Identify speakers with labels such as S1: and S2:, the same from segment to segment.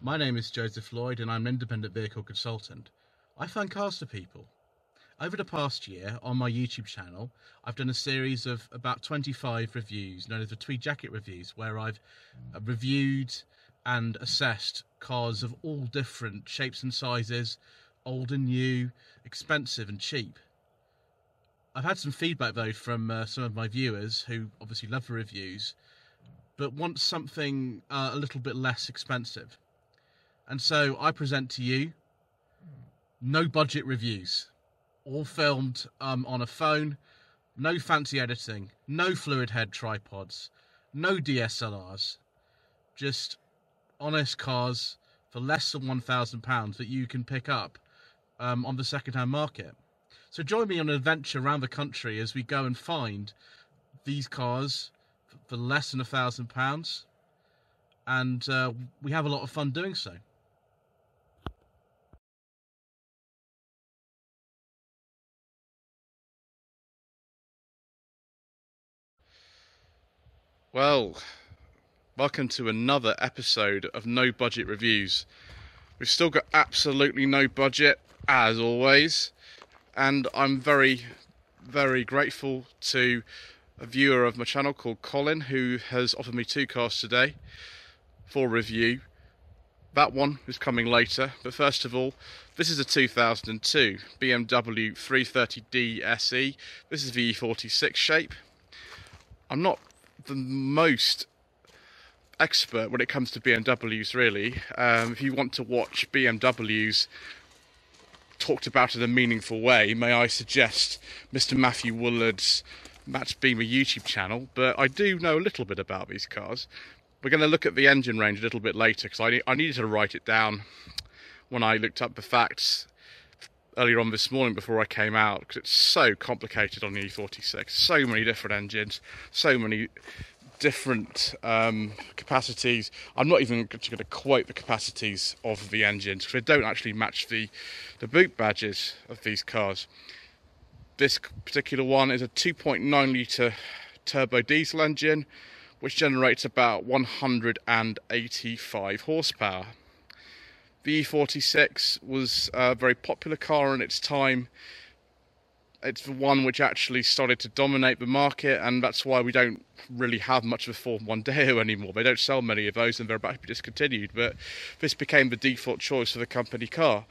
S1: My name is Joseph Lloyd and I'm an independent vehicle consultant. I find cars for people. Over the past year, on my YouTube channel, I've done a series of about 25 reviews, known as the Tweed Jacket Reviews, where I've reviewed and assessed cars of all different shapes and sizes, old and new, expensive and cheap. I've had some feedback though from some of my viewers who obviously love the reviews, but want something a little bit less expensive. And so I present to you no budget reviews, all filmed on a phone, no fancy editing, no fluid head tripods, no DSLRs, just honest cars for less than £1,000 that you can pick up on the second-hand market. So join me on an adventure around the country as we go and find these cars for less than £1,000, and we have a lot of fun doing so. Well, welcome to another episode of No Budget Reviews. We've still got absolutely no budget, as always, and I'm very, very grateful to a viewer of my channel called Colin, who has offered me two cars today for review. That one is coming later, but first of all, this is a 2002 BMW 330d SE. This is the E46 shape. I'm not the most expert when it comes to BMWs, really. If you want to watch BMWs talked about in a meaningful way, may I suggest Mr. Matthew Woolard's Matt's Beamer YouTube channel, but I do know a little bit about these cars. We're going to look at the engine range a little bit later, because I needed to write it down when I looked up the facts earlier on this morning before I came out, because it's so complicated on the E46. So many different engines, so many different capacities. I'm not even going to quote the capacities of the engines, because they don't actually match the boot badges of these cars. This particular one is a 2.9 litre turbo diesel engine, which generates about 185 horsepower. The E46 was a very popular car in its time. It's the one which actually started to dominate the market, and that's why we don't really have much of a Form 1 Mondeo anymore. They don't sell many of those, and they're about to be discontinued, but this became the default choice for the company car.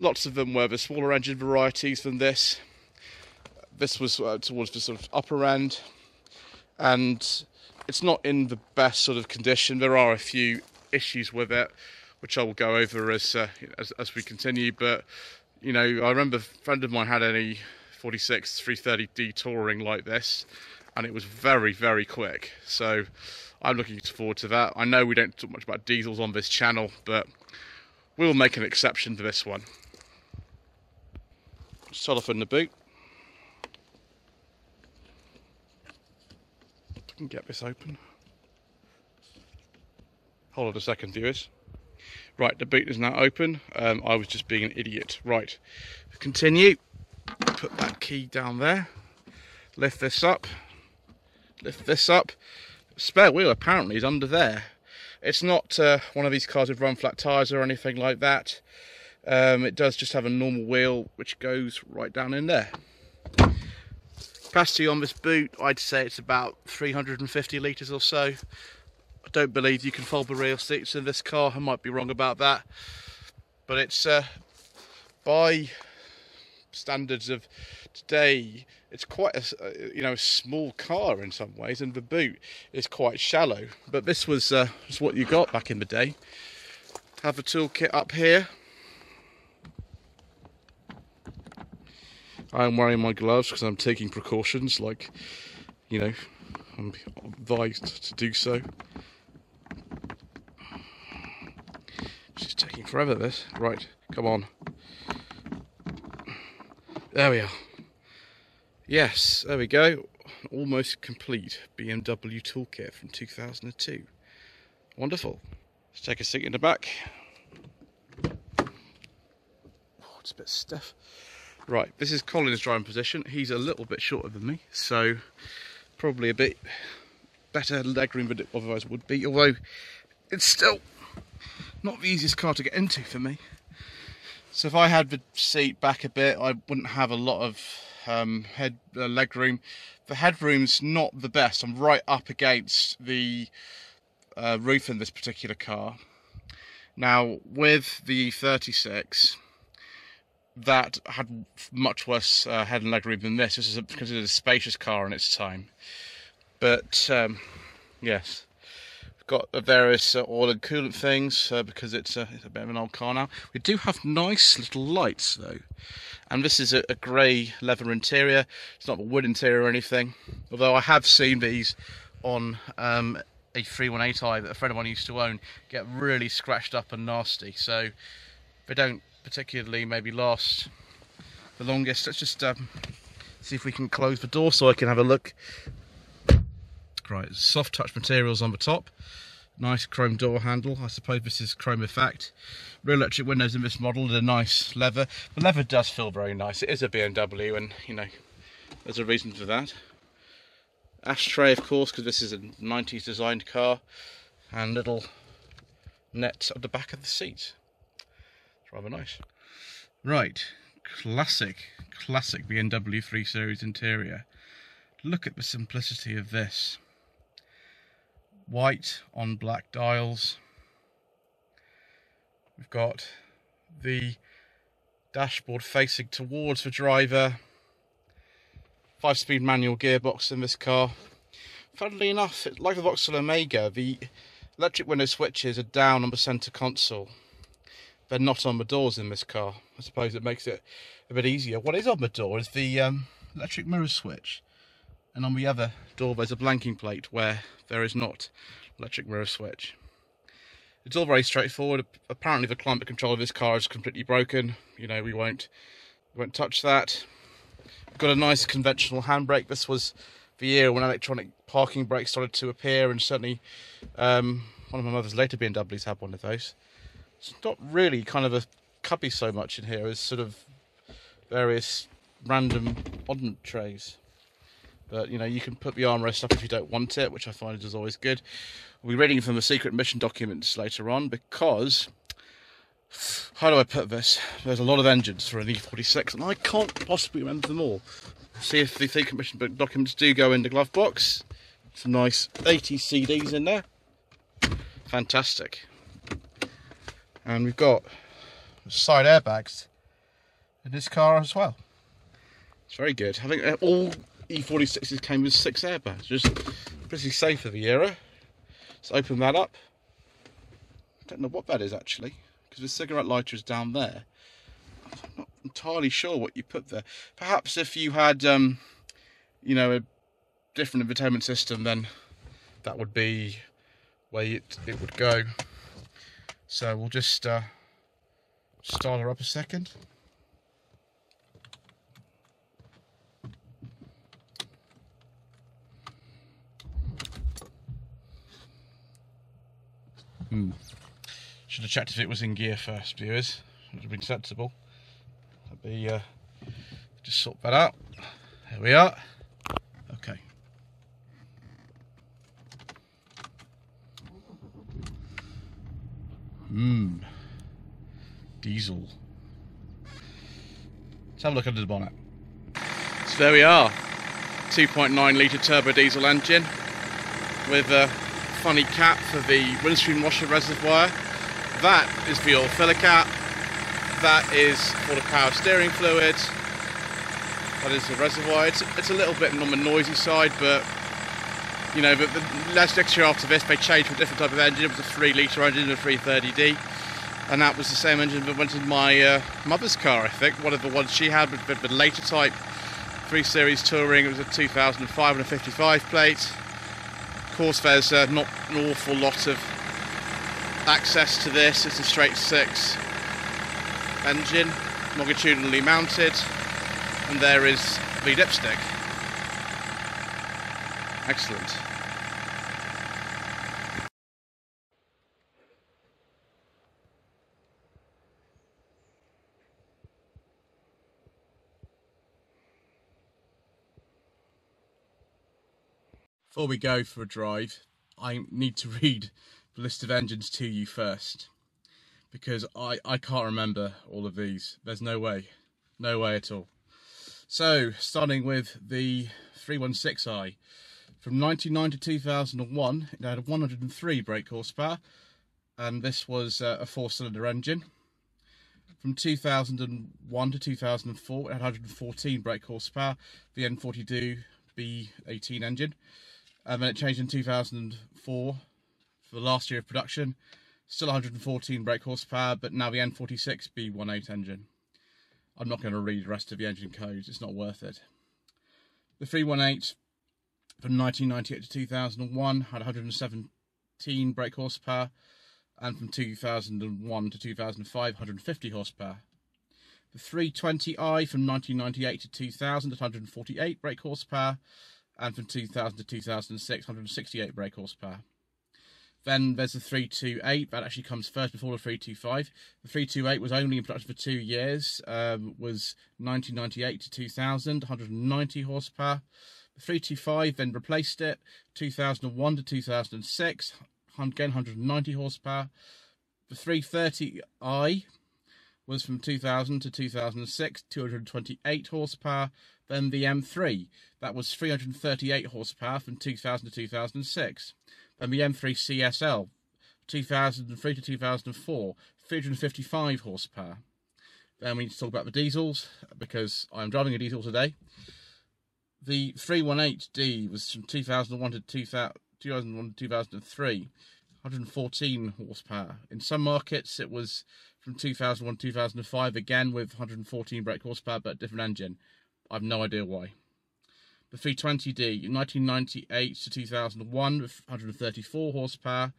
S1: Lots of them were the smaller engine varieties than this. This was towards the sort of upper end, and it's not in the best sort of condition. There are a few issues with it, which I will go over as we continue. But you know, I remember a friend of mine had an E46 330d touring like this, and it was very, very quick. So I'm looking forward to that. I know we don't talk much about diesels on this channel, but we'll make an exception for this one. Start off in the boot. If I can get this open. Hold on a second, viewers. Right, the boot is now open. I was just being an idiot. Right, continue. Put that key down there. Lift this up. Lift this up. Spare wheel apparently is under there. It's not one of these cars with run flat tyres or anything like that. It does just have a normal wheel which goes right down in there. Capacity on this boot, I'd say it's about 350 litres or so. I don't believe you can fold the rear seats in this car. I might be wrong about that, but it's by standards of today, it's quite a small car in some ways, and the boot is quite shallow. But this was what you got back in the day. Have a toolkit up here. I'm wearing my gloves because I'm taking precautions, like, you know, I'm advised to do so. She's taking forever, this. Right, come on. There we are. Yes, there we go. Almost complete BMW toolkit from 2002. Wonderful. Let's take a seat in the back. Oh, it's a bit stiff. Right, this is Colin's driving position. He's a little bit shorter than me, so probably a bit better legroom than it otherwise would be, although it's still not the easiest car to get into for me. So if I had the seat back a bit, I wouldn't have a lot of leg room. The headroom's not the best. I'm right up against the roof in this particular car. Now with the E46, that had much worse head and leg room than this. This is considered a spacious car in its time. But yes, we've got the various oil and coolant things because it's a bit of an old car now. We do have nice little lights though, and this is a grey leather interior. It's not a wood interior or anything, although I have seen these on a 318i that a friend of mine used to own get really scratched up and nasty, so they don't particularly maybe last the longest. Let's just see if we can close the door so I can have a look. Right, soft touch materials on the top, nice chrome door handle. I suppose this is chrome effect. Rear electric windows in this model are nice leather. The leather does feel very nice. It is a BMW, and you know, there's a reason for that. Ashtray, of course, because this is a 90s designed car, and little net at the back of the seat. It's rather nice. Right, classic BMW 3 Series interior. Look at the simplicity of this. White on black dials. We've got the dashboard facing towards the driver. 5-speed manual gearbox in this car. Funnily enough, like the Vauxhall Omega, the electric window switches are down on the centre console. They're not on the doors in this car. I suppose it makes it a bit easier. What is on the door is the electric mirror switch. And on the other door there's a blanking plate where there is not electric mirror switch. It's all very straightforward. Apparently the climate control of this car is completely broken. You know, we won't touch that. We've got a nice conventional handbrake. This was the year when electronic parking brakes started to appear, and certainly one of my mother's later BMWs had one of those. It's not really kind of a cubby so much in here as sort of various random oddment trays. But you know, you can put the armrest up if you don't want it, which I find is always good. We'll be reading from the secret mission documents later on because, how do I put this? There's a lot of engines for an E46 and I can't possibly remember them all. See if the secret mission documents do go in the glove box. Some nice 80 CDs in there. Fantastic. And we've got side airbags in this car as well. It's very good. I think all E46s came with 6 airbags, just pretty safe for the era. Let's open that up. Don't know what that is actually, because the cigarette lighter is down there. I'm not entirely sure what you put there. Perhaps if you had, you know, a different infotainment system, then that would be where it would go. So we'll just start her up a second. Should have checked if it was in gear first, viewers. It would have been sensible. That'd be, just sort that out. There we are. Okay. Diesel. Let's have a look under the bonnet. So there we are. 2.9 litre turbo diesel engine with a funny cap for the windscreen washer reservoir. That is the oil filler cap. That is for the power steering fluid. That is the reservoir. It's a little bit on the noisy side, but you know, but the next year after this they changed to a different type of engine. It was a 3 litre engine, a 330d, and that was the same engine that went in my mother's car, I think. One of the ones she had, but the later type 3 Series Touring. It was a 2005 and a 55 plate. Of course, there's not an awful lot of access to this. It's a straight 6 engine, longitudinally mounted, and there is the dipstick. Excellent. Before we go for a drive, I need to read the list of engines to you first. because I can't remember all of these. There's no way at all. So starting with the 316i, from 1990 to 2001, it had 103 brake horsepower, and this was a 4-cylinder engine. From 2001 to 2004, it had 114 brake horsepower, the N42 B18 engine. And then it changed in 2004 for the last year of production. Still 114 brake horsepower, but now the N46 B18 engine. I'm not going to read the rest of the engine codes, it's not worth it. The 318 from 1998 to 2001 had 117 brake horsepower, and from 2001 to 2005, 150 horsepower. The 320i from 1998 to 2000 at 148 brake horsepower, and from 2000 to 2006, 168 brake horsepower. Then there's the 328, that actually comes first before the 325. The 328 was only in production for 2 years, was 1998 to 2000, 190 horsepower. The 325 then replaced it, 2001 to 2006, again 190 horsepower. The 330i was from 2000 to 2006, 228 horsepower. Then the M3, that was 338 horsepower from 2000 to 2006. Then the M3 CSL, 2003 to 2004, 355 horsepower. Then we need to talk about the diesels, because I'm driving a diesel today. The 318d was from 2001 to 2003, 114 horsepower. In some markets it was from 2001 to 2005, again with 114 brake horsepower, but a different engine. I've no idea why. The 320d, in 1998 to 2001, with 134 horsepower,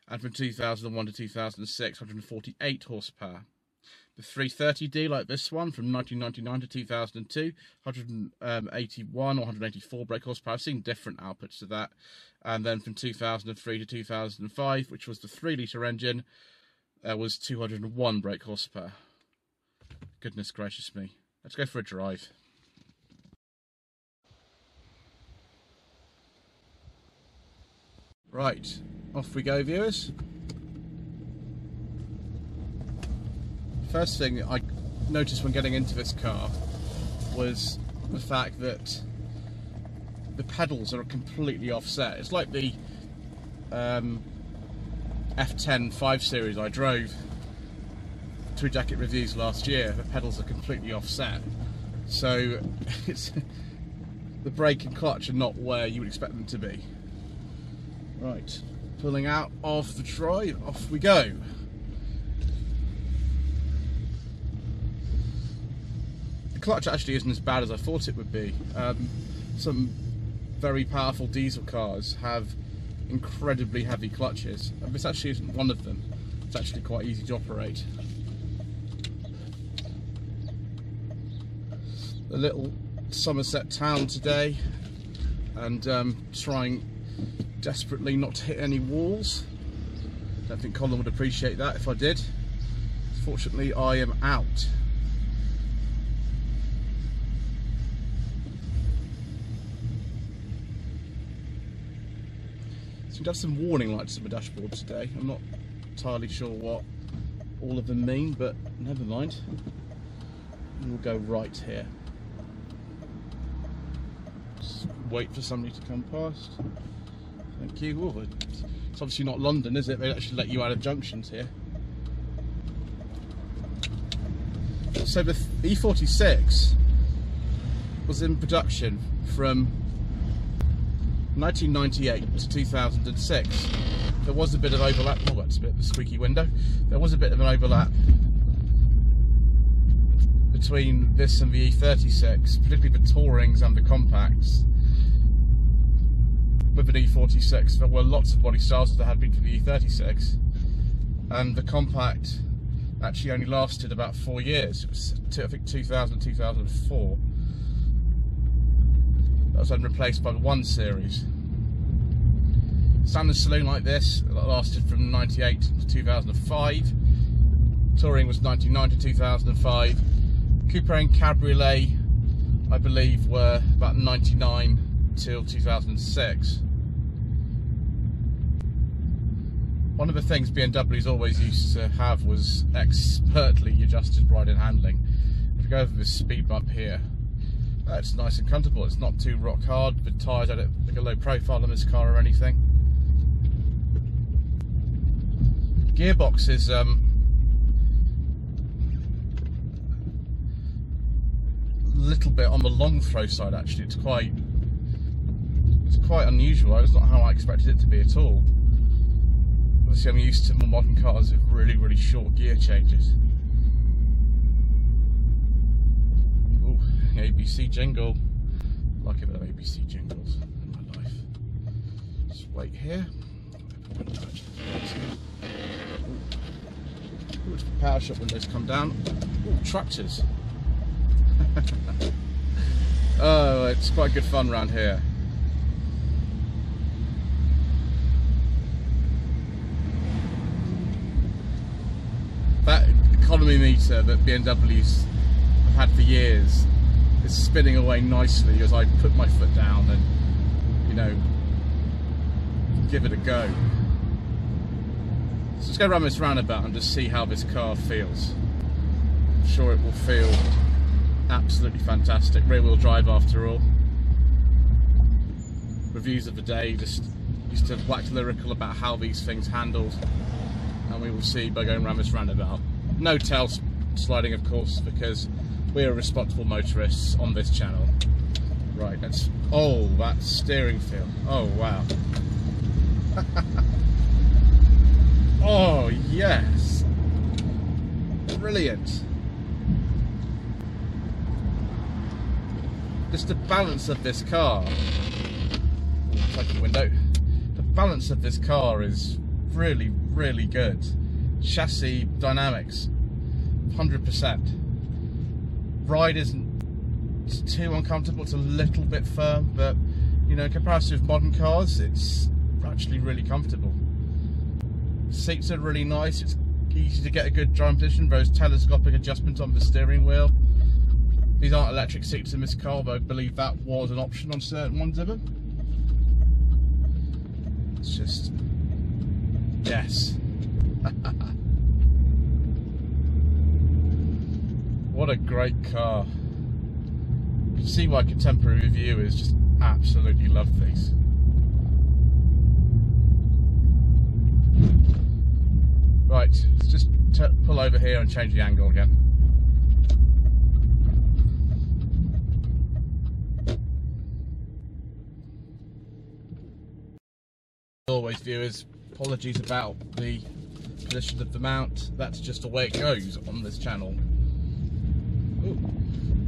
S1: and from 2001 to 2006, 148 horsepower. The 330d, like this one, from 1999 to 2002, 181 or 184 brake horsepower. I've seen different outputs to that. And then from 2003 to 2005, which was the 3-litre engine, was 201 brake horsepower. Goodness gracious me. Let's go for a drive. Right, off we go, viewers. First thing I noticed when getting into this car was the fact that the pedals are completely offset. It's like the F10 5 Series I drove 2 jacket reviews last year. The pedals are completely offset, so it's the brake and clutch are not where you would expect them to be. Right, pulling out of the drive, off we go. The clutch actually isn't as bad as I thought it would be. Some very powerful diesel cars have incredibly heavy clutches, and this actually isn't one of them. It's actually quite easy to operate. A little Somerset town today, and trying desperately not to hit any walls. Don't think Colin would appreciate that if I did. Fortunately, I am out. So we have some warning lights on the dashboard today. I'm not entirely sure what all of them mean, but never mind. We'll go right here. Just wait for somebody to come past. Thank you. Oh, it's obviously not London, is it? They actually let you out of junctions here. So the E46 was in production from 1998 to 2006. There was a bit of overlap. Oh, that's a bit of a squeaky window. There was a bit of an overlap between this and the E36, particularly the Tourings and the compacts. With the E46, there were lots of body styles as there had been for the E36, and the compact actually only lasted about 4 years. It was, I think, 2000, 2004. That was then replaced by the 1 Series. Standard saloon like this that lasted from 98 to 2005. Touring was 99 to 2005. Coupe and Cabriolet, I believe, were about 99 till 2006. One of the things BMWs always used to have was expertly adjusted ride and handling. If you go over this speed bump here, it's nice and comfortable. It's not too rock hard. The tyres don't look a low profile on this car or anything. Gearbox is little bit on the long throw side actually. It's quite unusual. It's not how I expected it to be at all. Obviously I'm used to more modern cars with really short gear changes. Ooh, ABC jingle. I like a bit of ABC jingles in my life. Just wait here. Ooh, the power shop windows come down. Ooh, tractors. Oh, it's quite good fun around here. That economy meter that BMWs have had for years is spinning away nicely as I put my foot down and, you know, give it a go. So let's go around this roundabout and just see how this car feels. I'm sure it will feel absolutely fantastic. Rear wheel drive after all. Reviews of the day just used to wax lyrical about how these things handled, and we will see by going around this roundabout. No tail sliding of course, because we are responsible motorists on this channel. Right, let's... oh, that steering feel. Oh wow. Oh yes, brilliant. Just the balance of this car. Ooh, open the window. The balance of this car is really good. Chassis dynamics, 100%. Ride isn't too uncomfortable. It's a little bit firm, but you know, in comparison with modern cars, it's actually really comfortable. Seats are really nice. It's easy to get a good driving position. Those telescopic adjustments on the steering wheel. These aren't electric seats in this car, but I believe that was an option on certain ones of them. It's just... yes. What a great car. You can see why contemporary reviewers just absolutely love these. Right, let's just pull over here and change the angle again. Always viewers, apologies about the position of the mount. That's just the way it goes on this channel. Ooh,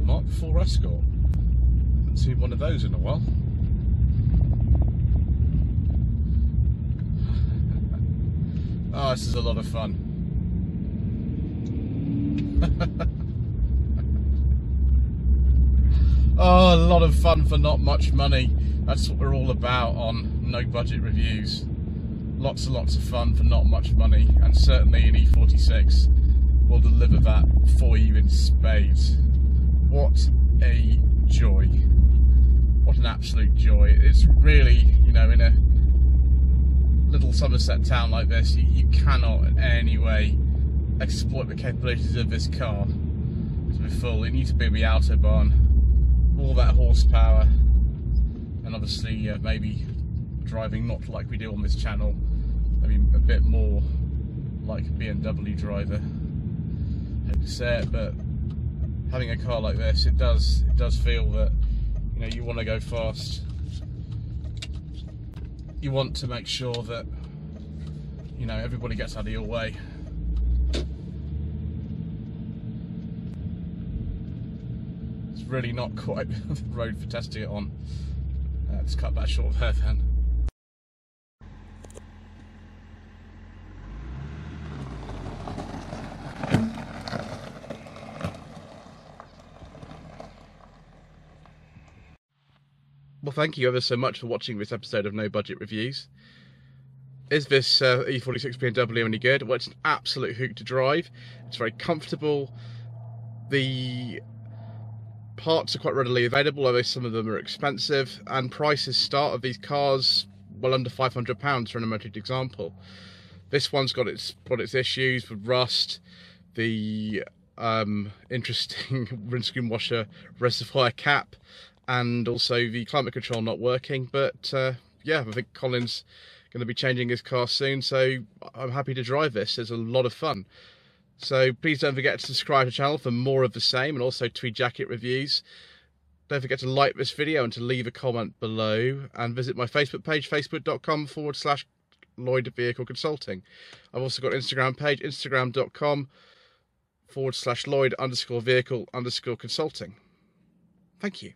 S1: Mark IV Escort. Haven't seen one of those in a while. Oh, this is a lot of fun. Oh, a lot of fun for not much money. That's what we're all about on No Budget Reviews. Lots and lots of fun for not much money, and certainly an E46 will deliver that for you in spades. What a joy. What an absolute joy. It's really, you know, in a little Somerset town like this, you cannot in any way exploit the capabilities of this car to be full. It needs to be the Autobahn, all that horsepower, and obviously maybe driving not like we do on this channel, maybe a bit more like a BMW driver. I hate to say it, but having a car like this, it does feel that, you know, you want to go fast. You want to make sure that, you know, everybody gets out of your way. It's really not quite the road for testing it on. Let's cut that short there then. Well, thank you ever so much for watching this episode of No Budget Reviews. Is this E46 Bmw any good? Well, it's an absolute hoot to drive. It's very comfortable. The parts are quite readily available, although some of them are expensive, and prices start of these cars well under £500 for an automotive example. This one's got its issues with rust, the interesting windscreen washer reservoir cap, and also the climate control not working. But yeah, I think Colin's going to be changing his car soon, so I'm happy to drive this. It's a lot of fun. So please don't forget to subscribe to the channel for more of the same, and also tweed jacket reviews. Don't forget to like this video and to leave a comment below, and visit my Facebook page, facebook.com/Lloyd Vehicle Consulting. I've also got an Instagram page, instagram.com/Lloyd_Vehicle_Consulting. Thank you.